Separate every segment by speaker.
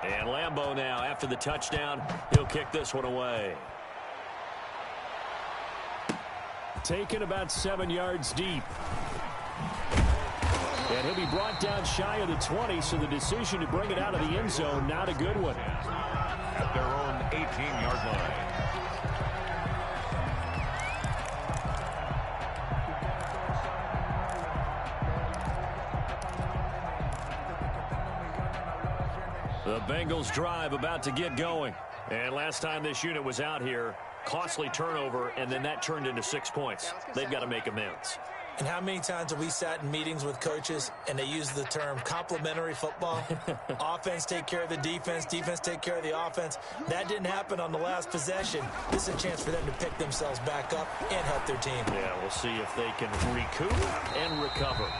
Speaker 1: And Lambeau now, after the touchdown, he'll kick this one away. Taken about 7 yards deep. And he'll be brought down shy of the 20, so the decision to bring it out of the end zone, not a good one.
Speaker 2: At their own 18-yard line.
Speaker 1: The Bengals drive about to get going. And last time this unit was out here, costly turnover, and then that turned into 6 points. They've got to make amends.
Speaker 3: And how many times have we sat in meetings with coaches and they use the term complementary football? Offense take care of the defense, defense take care of the offense. That didn't happen on the last possession. This is a chance for them to pick themselves back up and help their team.
Speaker 1: Yeah, we'll see if they can recoup and recover.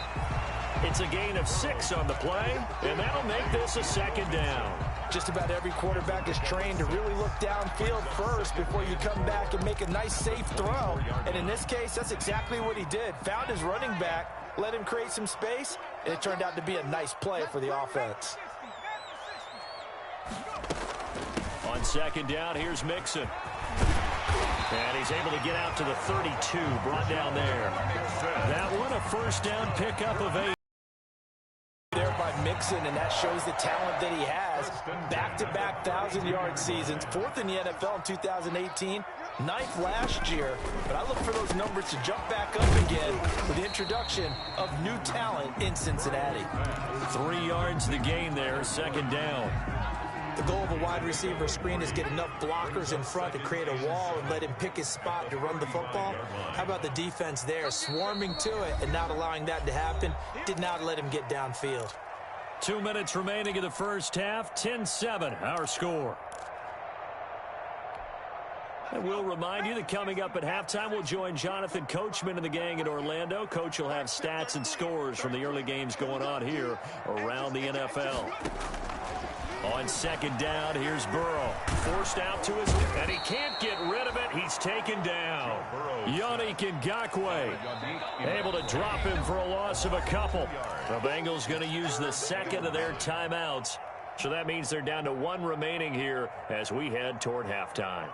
Speaker 1: It's a gain of 6 on the play, and that'll make this a second down.
Speaker 3: Just about every quarterback is trained to really look downfield first before you come back and make a nice, safe throw. And in this case, that's exactly what he did. Found his running back, let him create some space, and it turned out to be a nice play for the offense.
Speaker 1: On second down, here's Mixon. And he's able to get out to the 32, brought down there. That one, a first down pickup of 8.
Speaker 3: There by Mixon, and that shows the talent that he has. Back-to-back 1,000-yard seasons, 4th in the NFL in 2018, 9th last year. But I look for those numbers to jump back up again with the introduction of new talent in Cincinnati.
Speaker 1: 3 yards the gain there, second down.
Speaker 3: The goal of a wide receiver screen is get enough blockers in front to create a wall and let him pick his spot to run the football. How about the defense there, swarming to it and not allowing that to happen? Did not let him get downfield.
Speaker 1: 2 minutes remaining in the first half, 10-7, our score. And we'll remind you that coming up at halftime, we'll join Jonathan Coachman and the gang in Orlando. Coach will have stats and scores from the early games going on here around the NFL. On second down, here's Burrow. Forced out to his left, and he can't get rid of it. He's taken down. Yannick Ngakoue able to drop him for a loss of a couple. The Bengals going to use the second of their timeouts. So that means they're down to 1 remaining here as we head toward halftime.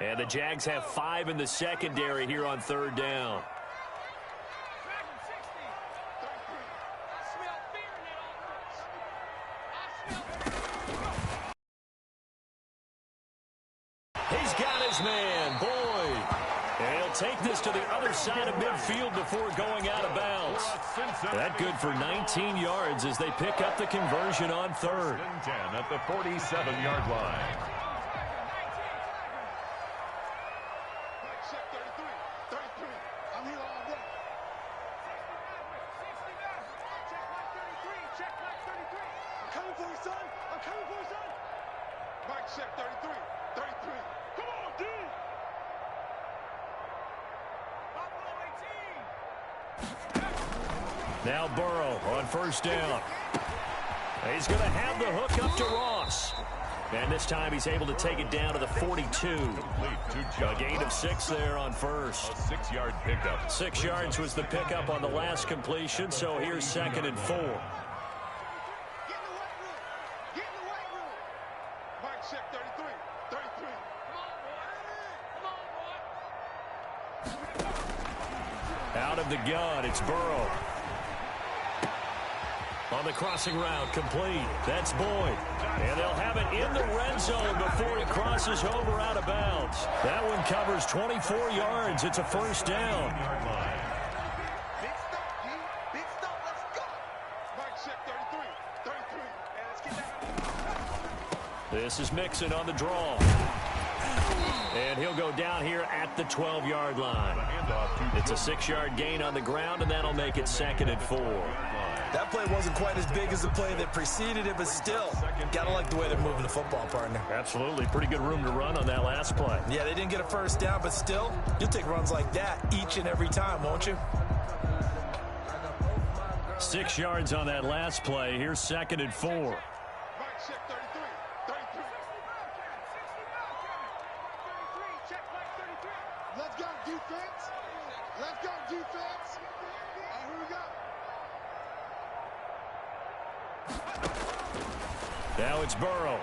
Speaker 1: And the Jags have 5 in the secondary here on third down. He's got his man, Boyd. And he'll take this to the other side of midfield before going out of bounds. That good for 19 yards as they pick up the conversion on third.
Speaker 2: 10 at the 47-yard line.
Speaker 1: Now Burrow on first down. He's going to have the hook up to Ross. And this time he's able to take it down to the 42. A gain of 6 there on first.
Speaker 2: A 6-yard pickup.
Speaker 1: 6 yards was the pickup on the last completion, so here's second and 4. Out of the gun, it's Burrow. On the crossing route, complete. That's Boyd. And they'll have it in the red zone before he crosses over out of bounds. That one covers 24 yards. It's a first down. This is Mixon on the draw. And he'll go down here at the 12-yard line. It's a 6-yard gain on the ground, and that'll make it second and 4.
Speaker 3: That play wasn't quite as big as the play that preceded it, but still, gotta like the way they're moving the football, partner.
Speaker 1: Absolutely. Pretty good room to run on that last play.
Speaker 3: Yeah, they didn't get a first down, but still, you'll take runs like that each and every time, won't you?
Speaker 1: 6 yards on that last play. Here's second and 4.
Speaker 4: Let's go, defense. Let's go, defense. All right, here we go.
Speaker 1: Now it's Burrow.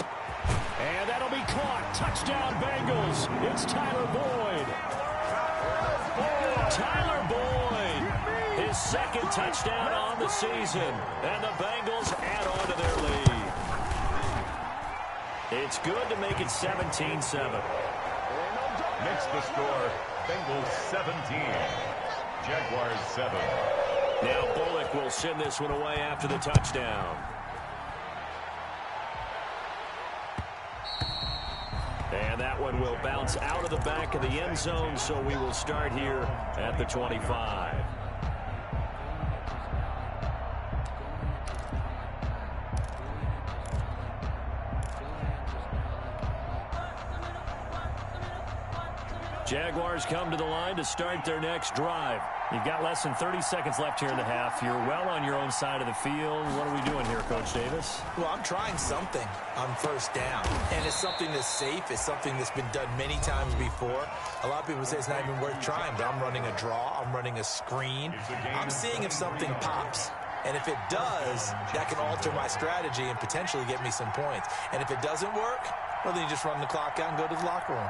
Speaker 1: And that'll be caught. Touchdown, Bengals. It's Tyler Boyd. Tyler Boyd. His second touchdown on the season. And the Bengals add on to their lead. It's good to make it 17-7.
Speaker 2: Makes the score Bengals 17. Jaguars 7.
Speaker 1: Now Bullock will send this one away after the touchdown. And that one will bounce out of the back of the end zone, so we will start here at the 25. Jaguars come to the line to start their next drive. You've got less than 30 seconds left here in the half. You're well on your own side of the field. What are we doing here, Coach Davis?
Speaker 3: Well, I'm trying something on first down. And it's something that's safe. It's something that's been done many times before. A lot of people say it's not even worth trying, but I'm running a draw. I'm running a screen. I'm seeing if something pops. And if it does, that can alter my strategy and potentially get me some points. And if it doesn't work, well, then you just run the clock out and go to the locker room.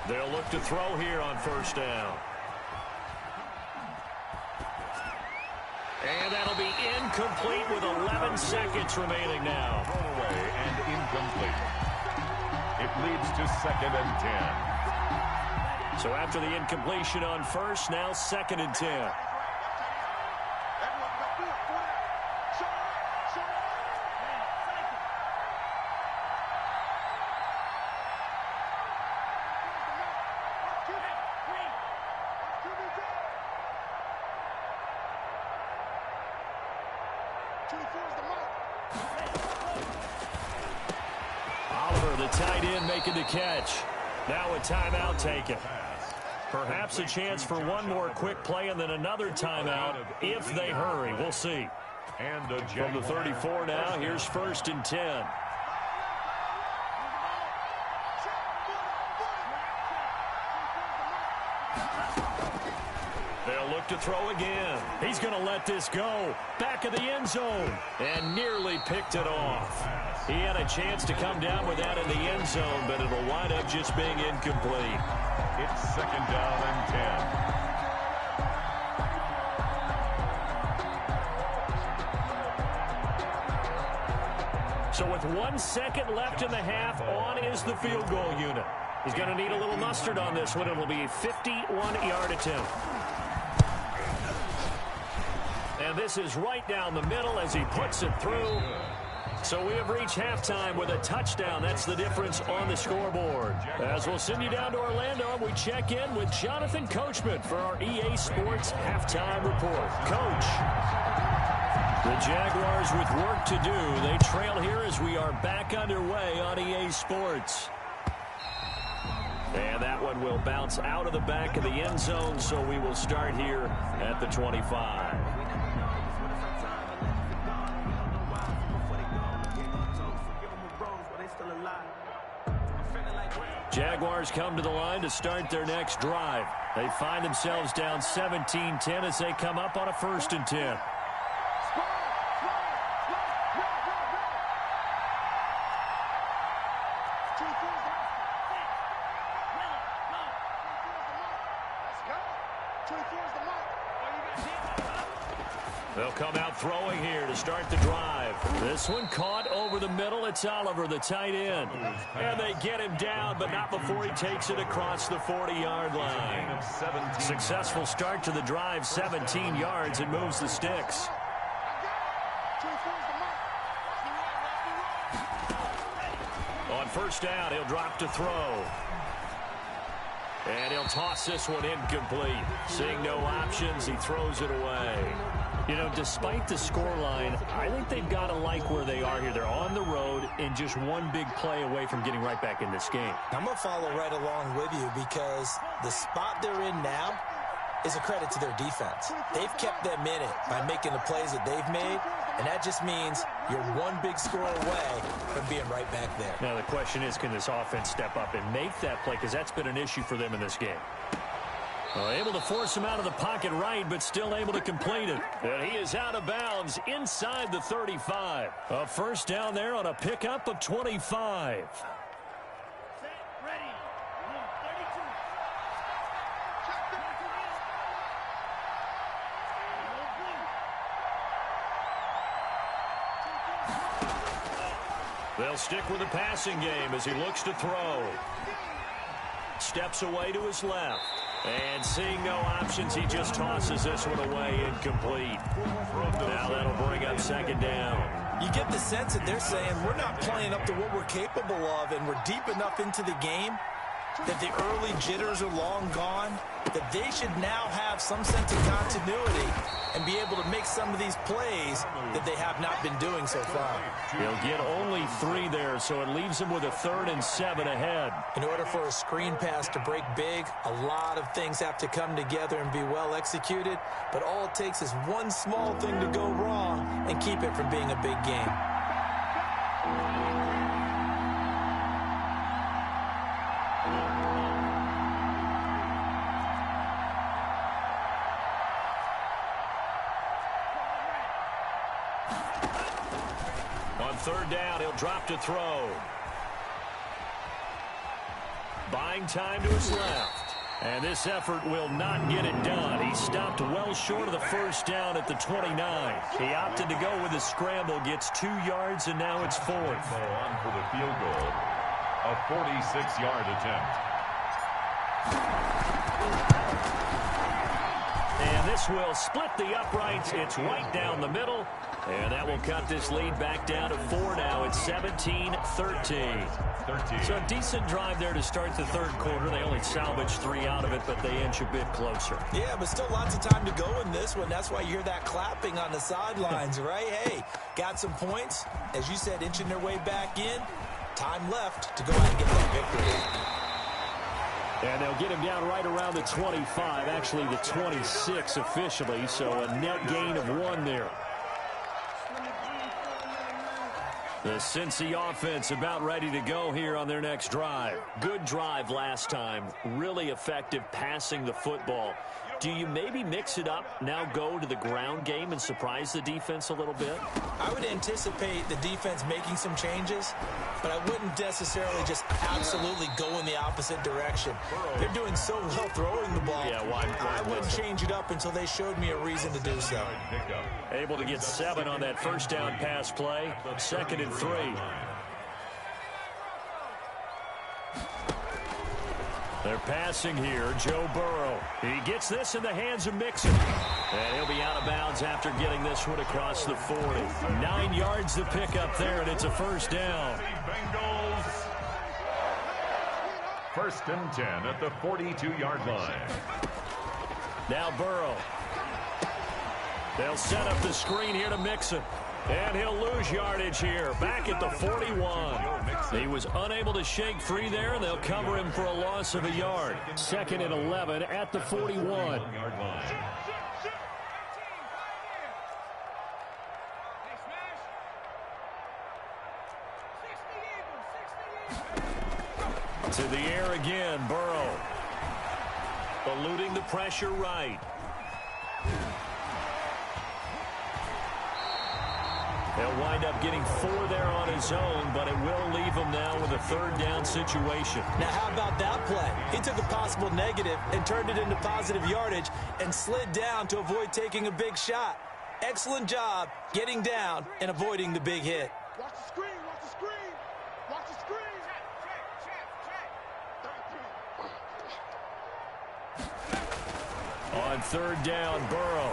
Speaker 1: They'll look to throw here on first down. And that'll be incomplete with 11 seconds remaining now.
Speaker 2: Thrown away and incomplete. It leads to 2nd and 10.
Speaker 1: So after the incompletion on first, now 2nd and 10. Oliver, the tight end, making the catch. Now a timeout taken. Perhaps a chance for one more quick play and then another timeout if they hurry. We'll see.
Speaker 2: And
Speaker 1: from the 34 now, here's 1st and 10. They'll look to throw again. He's going to let this go. Back of the end zone. And nearly picked it off. He had a chance to come down with that in the end zone, but it'll wind up just being incomplete.
Speaker 2: It's 2nd down and 10.
Speaker 1: So with 1 second left in the half, on is the field goal unit. He's going to need a little mustard on this one. It'll be a 51-yard attempt. And this is right down the middle as he puts it through. So we have reached halftime with a touchdown. That's the difference on the scoreboard. As we'll send you down to Orlando, we check in with Jonathan Coachman for our EA Sports Halftime Report. Coach, the Jaguars with work to do. They trail here as we are back underway on EA Sports. And that one will bounce out of the back of the end zone, so we will start here at the 25. Jaguars come to the line to start their next drive. They find themselves down 17-10 as they come up on a 1st and 10. They'll come out throwing here to start the drive. This one caught over the middle. It's Oliver, the tight end. And they get him down, but not before he takes it across the 40-yard line. Successful start to the drive, 17 yards, and moves the sticks. On first down, he'll drop to throw. And he'll toss this one incomplete. Seeing no options, he throws it away. You know, despite the scoreline, I think they've got to like where they are here. They're on the road and just one big play away from getting right back in this game.
Speaker 3: I'm going to follow right along with you because the spot they're in now, is a credit to their defense. They've kept them in it by making the plays that they've made, and that just means you're one big score away from being right back there.
Speaker 1: Now the question is, can this offense step up and make that play? Because that's been an issue for them in this game. Able to force him out of the pocket right, but still able to complete it. And he is out of bounds inside the 35. A first down there on a pickup of 25. They'll stick with the passing game as he looks to throw. Steps away to his left. And seeing no options, he just tosses this one away incomplete. Now that'll bring up second down.
Speaker 3: You get the sense that they're saying we're not playing up to what we're capable of, and we're deep enough into the game that the early jitters are long gone, that they should now have some sense of continuity and be able to make some of these plays that they have not been doing so far.
Speaker 1: He'll get only 3 there, so it leaves him with a 3rd and 7 ahead.
Speaker 3: In order for a screen pass to break big, a lot of things have to come together and be well executed, but all it takes is one small thing to go wrong and keep it from being a big game.
Speaker 1: On 3rd down, he'll drop to throw. Buying time to his left. And this effort will not get it done. He stopped well short of the first down at the 29. He opted to go with a scramble, gets 2 yards, and now it's 4th.
Speaker 2: On for the field goal, a 46-yard attempt.
Speaker 1: And this will split the uprights. It's right down the middle. And that will cut this lead back down to 4 now. It's 17-13. So a decent drive there to start the 3rd quarter. They only salvaged 3 out of it, but they inch a bit closer.
Speaker 3: Yeah, but still lots of time to go in this one. That's why you hear that clapping on the sidelines, right? Hey, got some points. As you said, inching their way back in. Time left to go out and get that victory.
Speaker 1: And they'll get him down right around the 25, actually the 26 officially, so a net gain of 1 there. The Cincy offense about ready to go here on their next drive. Good drive last time. Really effective passing the football. Do you maybe mix it up, now go to the ground game and surprise the defense a little bit?
Speaker 3: I would anticipate the defense making some changes, but I wouldn't necessarily just absolutely go in the opposite direction. They're doing so well throwing the ball.
Speaker 1: Yeah, why
Speaker 3: I wouldn't change it up until they showed me a reason to do so.
Speaker 1: Able to get 7 on that first down pass play. 2nd and 3. They're passing here, Joe Burrow. He gets this in the hands of Mixon. And he'll be out of bounds after getting this one across the 40. 9 yards to pick up there, and it's a first down.
Speaker 2: Bengals. 1st and 10 at the 42-yard line.
Speaker 1: Now Burrow. They'll set up the screen here to Mixon. And he'll lose yardage here, back at the 41. He was unable to shake free there, and they'll cover him for a loss of a yard. 2nd and 11 at the 41. To the air again, Burrow. Eluding the pressure right. He'll wind up getting 4 there on his own, but it will leave him now with a 3rd down situation.
Speaker 3: Now, how about that play? He took a possible negative and turned it into positive yardage and slid down to avoid taking a big shot. Excellent job getting down and avoiding the big hit.
Speaker 4: Watch the screen, watch the screen, watch the screen.
Speaker 1: On 3rd down, Burrow.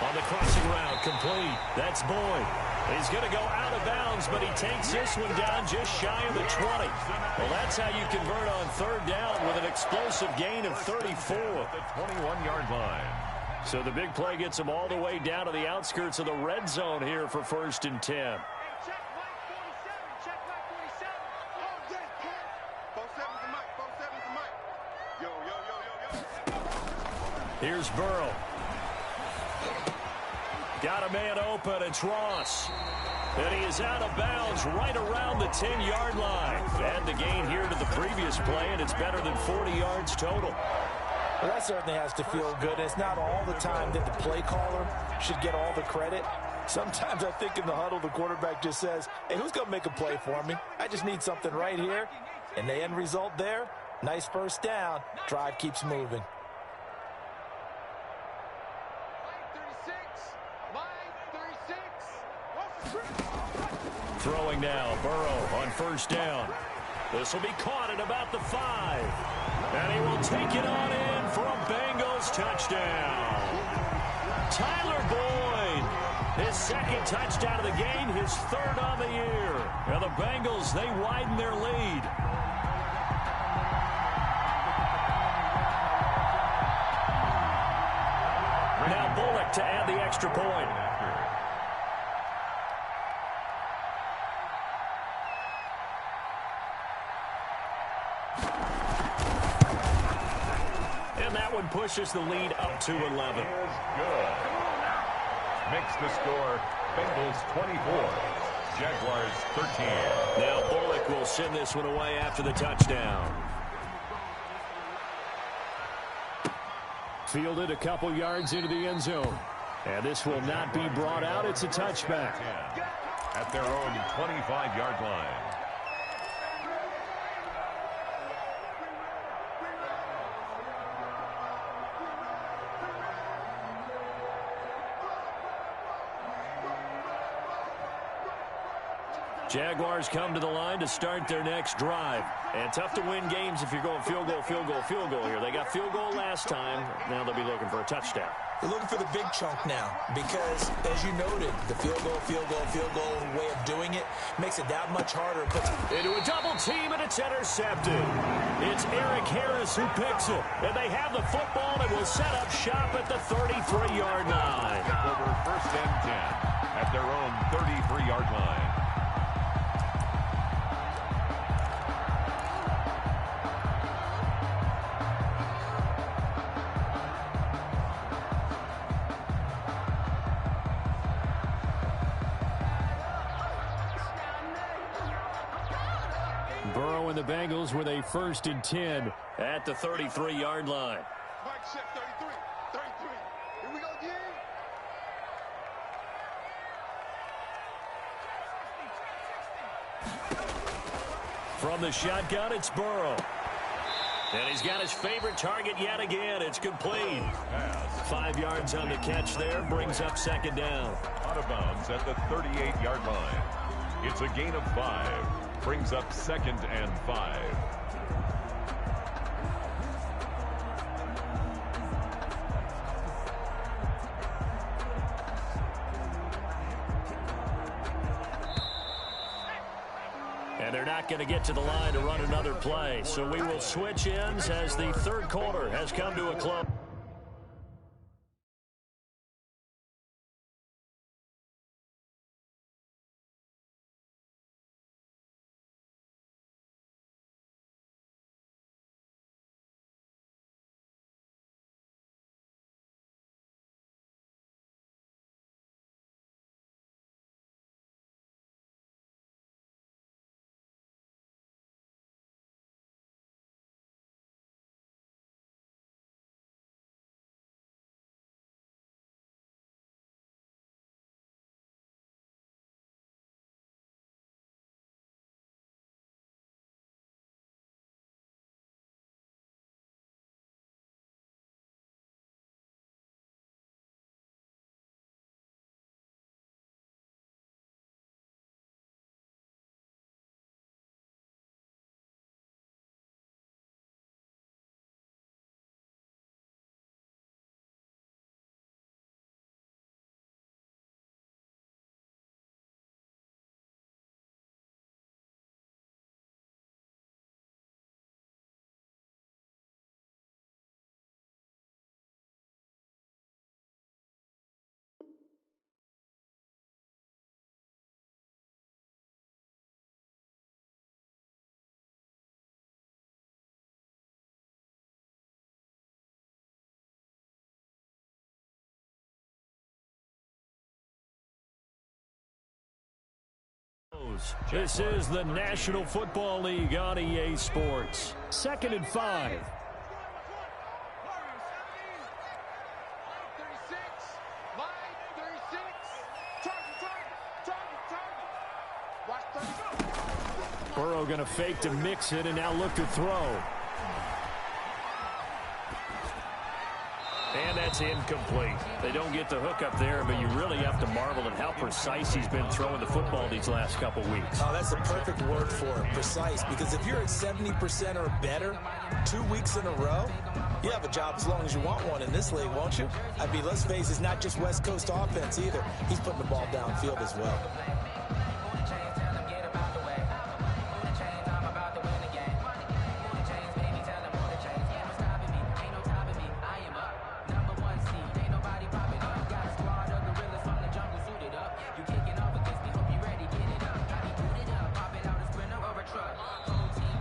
Speaker 1: On the crossing route, complete. That's Boyd. He's going to go out of bounds, but he takes this one down just shy of the 20. Well, that's how you convert on 3rd down with an explosive gain of 34.
Speaker 2: The 21-yard line.
Speaker 1: So the big play gets him all the way down to the outskirts of the red zone here for 1st and 10.
Speaker 4: Check back 47, check back 47. Oh, yes, 47's the mic, 47's the mic. Yo, yo, yo.
Speaker 1: Here's Burrow. Got a man open. It's Ross. And he is out of bounds right around the 10-yard line. Add the gain here to the previous play, and it's better than 40 yards total.
Speaker 3: Well, that certainly has to feel good. It's not all the time that the play caller should get all the credit. Sometimes I think in the huddle, the quarterback just says, hey, who's going to make a play for me? I just need something right here. And the end result there, nice first down. Drive keeps moving.
Speaker 1: Throwing now, Burrow on first down. This will be caught at about the 5. And he will take it on in for a Bengals touchdown. Tyler Boyd, his second touchdown of the game, his third on the year. And the Bengals, they widen their lead. Now Bullock to add the extra point. Pushes the lead up to 11.
Speaker 2: Good. Makes the score Bengals 24, Jaguars 13.
Speaker 1: Now Bullock will send this one away after the touchdown. Fielded a couple yards into the end zone. And this will not be brought out. It's a touchback.
Speaker 2: At their own 25-yard line.
Speaker 1: Jaguars come to the line to start their next drive. And tough to win games if you're going field goal, field goal, field goal here. They got field goal last time. Now they'll be looking for a touchdown.
Speaker 3: They're looking for the big chunk now because, as you noted, the field goal way of doing it makes it that much harder.
Speaker 1: Into a double team, and it's intercepted. It's Eric Harris who picks it. And they have the football and will set up shop at the 33-yard line.
Speaker 2: Over first and 10 at their own 33-yard line.
Speaker 1: Burrow and the Bengals with a 1st and 10 at the 33-yard line.
Speaker 4: Mike check 33. 33. Here we go again.
Speaker 1: From the shotgun, it's Burrow. And he's got his favorite target yet again. It's complete. 5 yards on the catch there. Brings up 2nd down.
Speaker 2: Out of bounds at the 38-yard line. It's a gain of 5. Brings up 2nd and 5.
Speaker 1: And they're not going to get to the line to run another play. So we will switch ends as the 3rd quarter has come to a close. goes. This is the National Football League on EA Sports. 2nd and 5. Burrow going to fake to mix it and now look to throw. And that's incomplete. They don't get the hook up there, but you really have to marvel at how precise he's been throwing the football these last couple weeks.
Speaker 3: Oh, that's the perfect word for it, precise, because if you're at 70% or better 2 weeks in a row, you have a job as long as you want one in this league, won't you? I mean, let's face it, it's not just West Coast offense either. He's putting the ball downfield as well.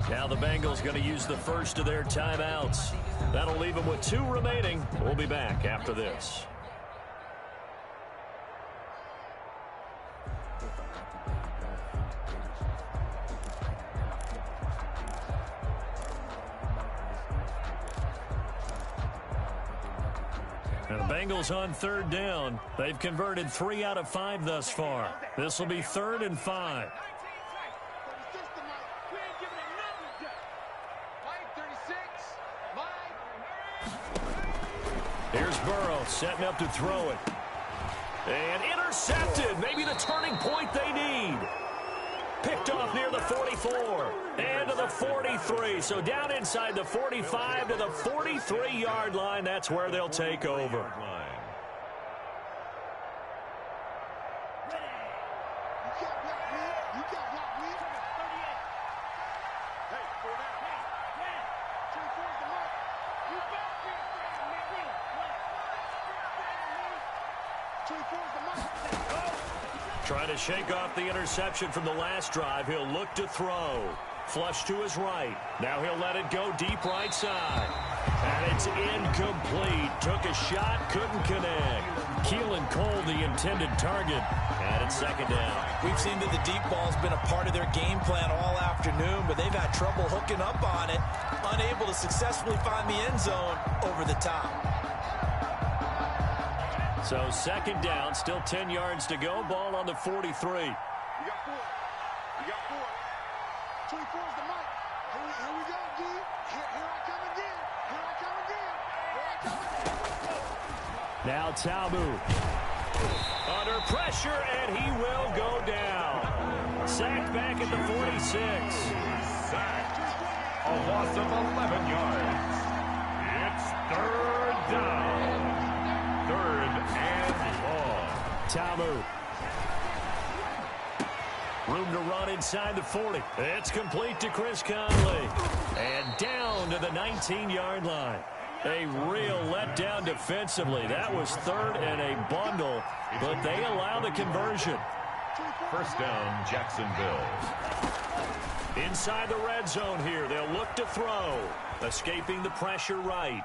Speaker 1: Now the Bengals going to use the first of their timeouts. That'll leave them with 2 remaining. We'll be back after this. And the Bengals on 3rd down. They've converted 3 out of 5 thus far. This will be 3rd and 5. Here's Burrow setting up to throw it. And intercepted. Maybe the turning point they need. Picked off near the 44. And to the 43. So down inside the 45 to the 43-yard line. That's where they'll take over. Trying to shake off the interception from the last drive. He'll look to throw. Flush to his right. Now he'll let it go deep right side. And it's incomplete. Took a shot, couldn't connect. Keelan Cole, the intended target. And it's 2nd down.
Speaker 3: We've seen that the deep ball's been a part of their game plan all afternoon, but they've had trouble hooking up on it. Unable to successfully find the end zone over the top.
Speaker 1: So 2nd down, still 10 yards to go. Ball on the 43.
Speaker 4: You got 4. You got 4. 24's the mark. Here we go, D. Here I come again. Here I come again. Here I come again.
Speaker 1: Now Tabu. Under pressure, and he will go down. Sacked back at the 46.
Speaker 2: Sacked. A loss of 11 yards. It's 3rd down. 3rd and long.
Speaker 1: Tamu. Room to run inside the 40. It's complete to Chris Conley. And down to the 19-yard line. A real letdown defensively. That was 3rd and a bundle, but they allow the conversion.
Speaker 2: 1st down, Jacksonville.
Speaker 1: Inside the red zone here. They'll look to throw. Escaping the pressure right.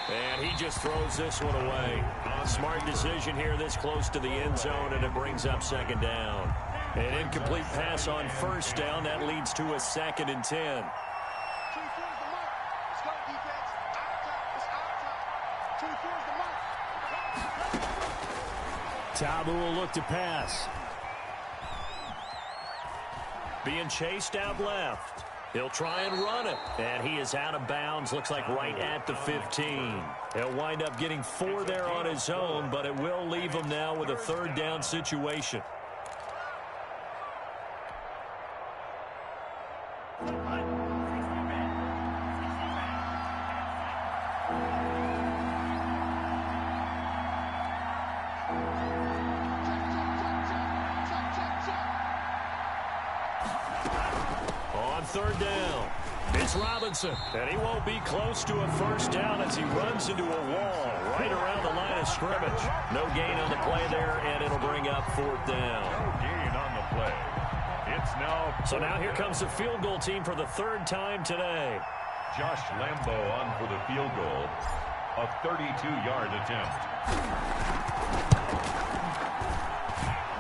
Speaker 1: And he just throws this one away. Smart decision here this close to the end zone, and it brings up 2nd down. An incomplete pass on 1st down. That leads to a 2nd and 10. Tabu will look to pass. Being chased out left. He'll try and run it. And he is out of bounds. Looks like right at the 15. He'll wind up getting 4 there on his own, but it will leave him now with a 3rd down situation. On 3rd down, it's Robinson, and he won't be close to a 1st down as he runs into a wall right around the line of scrimmage. No gain on the play there, and it'll bring up 4th down.
Speaker 2: No gain on the play. It's now.
Speaker 1: So now here comes the field goal team for the 3rd time today.
Speaker 2: Josh Lambo on for the field goal. A 32-yard attempt.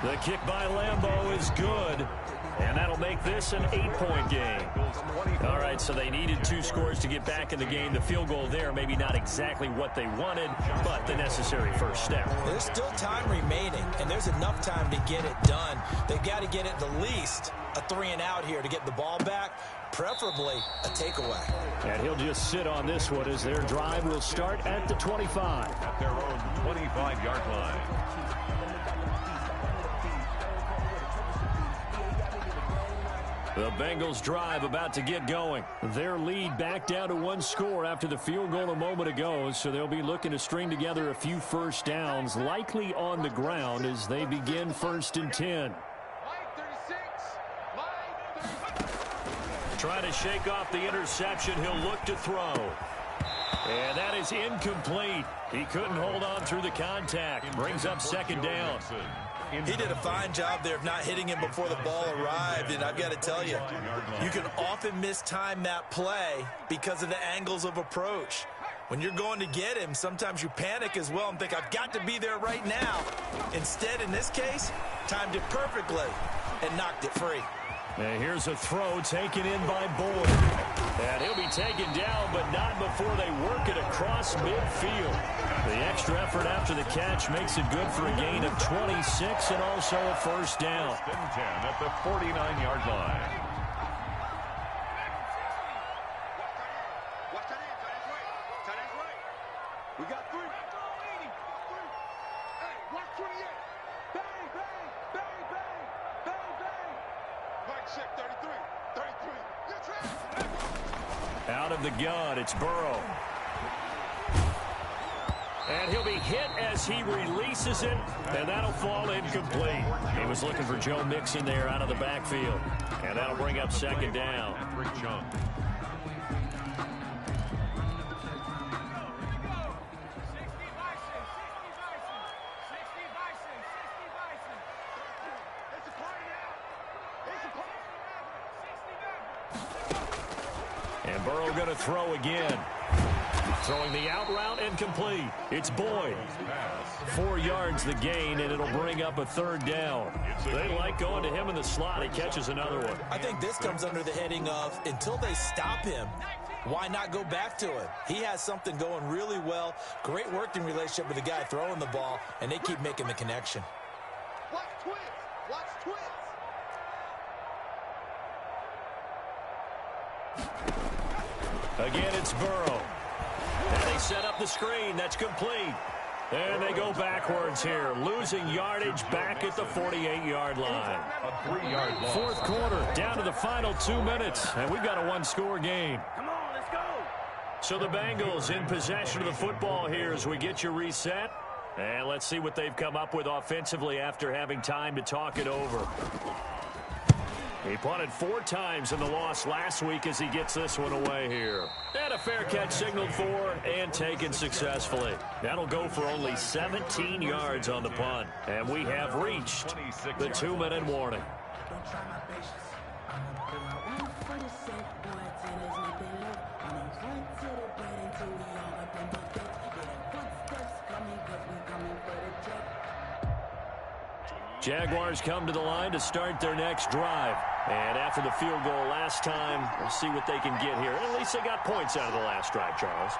Speaker 1: The kick by Lambeau is good, and that'll make this an 8-point game. All right, so they needed 2 scores to get back in the game. The field goal there, maybe not exactly what they wanted, but the necessary first step.
Speaker 3: There's still time remaining, and there's enough time to get it done. They've got to get at the least a 3-and-out here to get the ball back, preferably a takeaway.
Speaker 1: And he'll just sit on this one as their drive will start at the 25.
Speaker 2: At their own 25-yard line.
Speaker 1: The Bengals drive about to get going. Their lead back down to 1 score after the field goal a moment ago, so they'll be looking to string together a few first downs, likely on the ground as they begin 1st and 10. Trying to shake off the interception. He'll look to throw. And that is incomplete. He couldn't hold on through the contact. Brings up 2nd down.
Speaker 3: He did a fine job there of not hitting him before the ball arrived, and I've got to tell you, you can often mistime that play because of the angles of approach. When you're going to get him, sometimes you panic as well and think, I've got to be there right now. Instead, in this case, timed it perfectly and knocked it free.
Speaker 1: And here's a throw taken in by Boyd. And he'll be taken down, but not before they work it across midfield. The extra effort after the catch makes it good for a gain of 26 and also a first down.
Speaker 2: 1st and 10 at the 49-yard line.
Speaker 4: We got 3. Hey, watch 28. Bang, bang, bang, bang, bang, bang. Mike check 33. 33. You're trapped.
Speaker 1: Out of the gun, it's Burrow. And he'll be hit as he releases it, and that'll fall incomplete. He was looking for Joe Mixon there out of the backfield. And that'll bring up 2nd down. And Burrow going to throw again. Throwing the out route incomplete. It's Boyd. 4 yards the gain, and it'll bring up a 3rd down. They like going to him in the slot. He catches another one.
Speaker 3: I think this comes under the heading of until they stop him, why not go back to it? He has something going really well. Great working relationship with the guy throwing the ball, and they keep making the connection.
Speaker 4: Watch twins. Watch twins.
Speaker 1: Again, it's Burrow. And they set up the screen. That's complete. And they go backwards here, losing yardage back at the 48-yard line.
Speaker 2: A 3-yard loss.
Speaker 1: 4th quarter, down to the final 2 minutes, and we've got a 1-score game.
Speaker 5: Come on, let's go.
Speaker 1: So the Bengals in possession of the football here as we get you reset. And let's see what they've come up with offensively after having time to talk it over. He punted 4 times in the loss last week as he gets this one away here. And a fair catch signaled for and taken successfully. That'll go for only 17 yards on the punt. And we have reached the 2-minute warning. Jaguars come to the line to start their next drive. And after the field goal last time, we'll see what they can get here. At least they got points out of the last drive, Charles.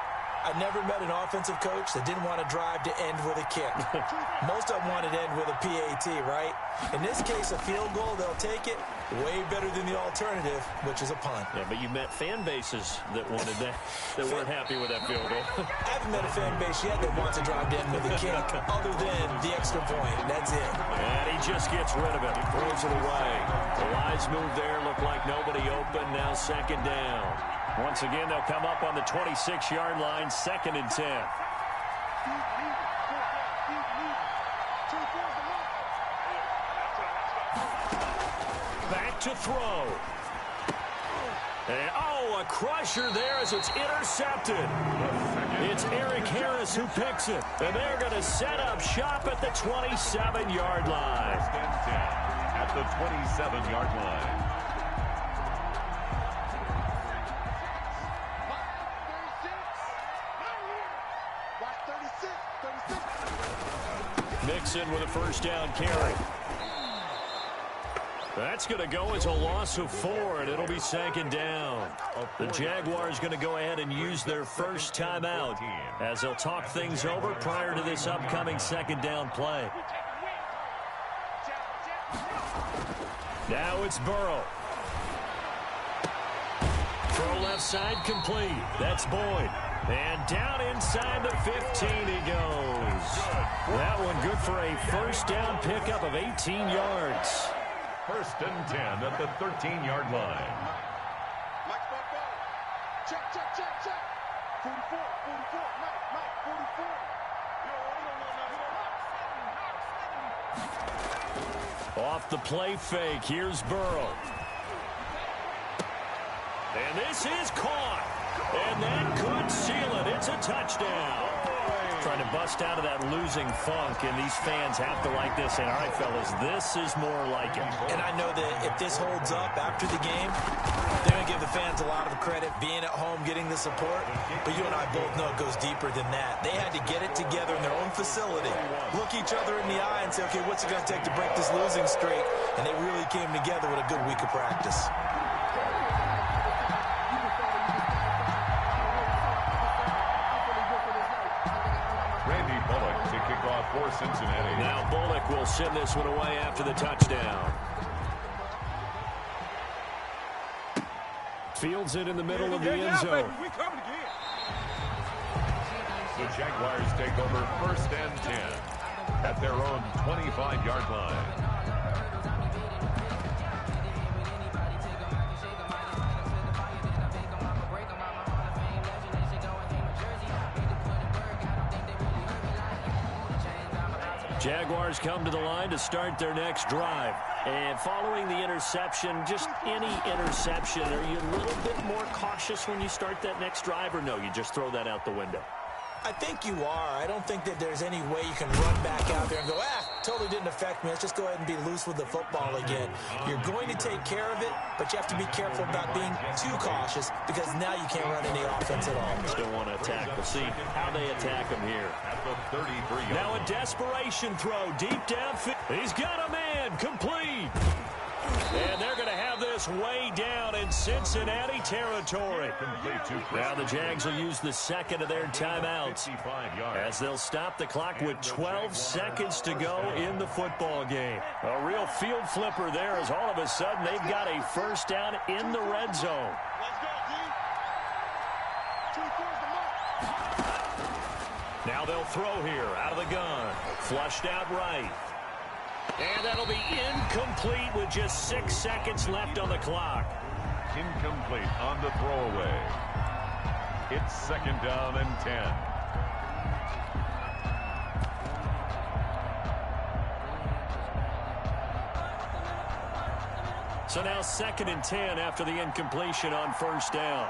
Speaker 3: I've never met an offensive coach that didn't want to drive to end with a kick. Most of them wanted to end with a PAT, right? In this case, a field goal, they'll take it. Way better than the alternative, which is a punt.
Speaker 1: Yeah, but you met fan bases that wanted that, that weren't happy with that field goal.
Speaker 3: I haven't met a fan base yet that wants to drive to end with a kick, other than the extra point. That's it.
Speaker 1: And he just gets rid of it. Throws it away. The lines move there. Look like nobody open. Now 2nd down. Once again, they'll come up on the 26-yard line, 2nd and 10. Back to throw. And, a crusher there as it's intercepted. It's Eric Harris who picks it. And they're going to set up shop at the 27-yard line.
Speaker 2: At the 27-yard line.
Speaker 1: Mixon with a first down carry. That's going to go as a loss of 4, and it'll be second down. The Jaguars going to go ahead and use their first timeout as they'll talk things over prior to this upcoming second down play. Now it's Burrow. Throw left side complete. That's Boyd. And down inside the 15 he goes. That one good for a first down pickup of 18 yards.
Speaker 2: First and 10 at the 13-yard line.
Speaker 4: Mike, check, check, check, check. 44, 44, Mike, 44.
Speaker 1: Off the play fake, here's Burrow. And this is caught. And that could seal it. It's a touchdown. Trying to bust out of that losing funk, and these fans have to like this. And all right, fellas, this is more like it.
Speaker 3: And I know that if this holds up after the game, they're going to give the fans a lot of credit being at home, getting the support. But you and I both know it goes deeper than that. They had to get it together in their own facility, look each other in the eye and say, okay, what's it going to take to break this losing streak? And they really came together with a good week of practice.
Speaker 2: For Cincinnati.
Speaker 1: Now Bullock will send this one away after the touchdown. Fields it in the middle of the end zone.
Speaker 2: The Jaguars take over first and 10 at their own 25-yard line.
Speaker 1: Jaguars come to the line to start their next drive. And following the interception, just any interception, are you a little bit more cautious when you start that next drive, or no, you just throw that out the window?
Speaker 3: I think you are. I don't think that there's any way you can run back out there and go, totally didn't affect me. Let's just go ahead and be loose with the football again. You're going to take care of it, but you have to be careful about being too cautious because now you can't run any offense at all.
Speaker 1: Still want to attack. We'll see how they attack him here.
Speaker 2: At the 33.
Speaker 1: Now a desperation throw deep downfield. He's got a man complete. And they're going to have this way down in Cincinnati territory. Now the Jags will use the second of their timeouts as they'll stop the clock with 12 seconds to go in the football game. A real field flipper there as all of a sudden they've got a first down in the red zone. Now they'll throw here out of the gun. Flushed out right. And that'll be incomplete with just 6 seconds left on the clock.
Speaker 2: Incomplete on the throwaway. It's second down and 10.
Speaker 1: So now second and 10 after the incompletion on first down.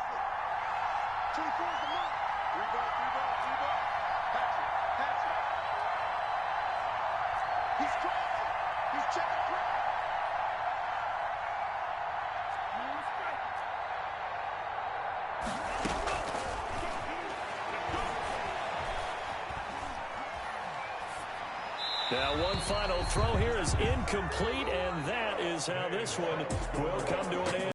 Speaker 1: Now one final throw here is incomplete, and that is how this one will come to an end.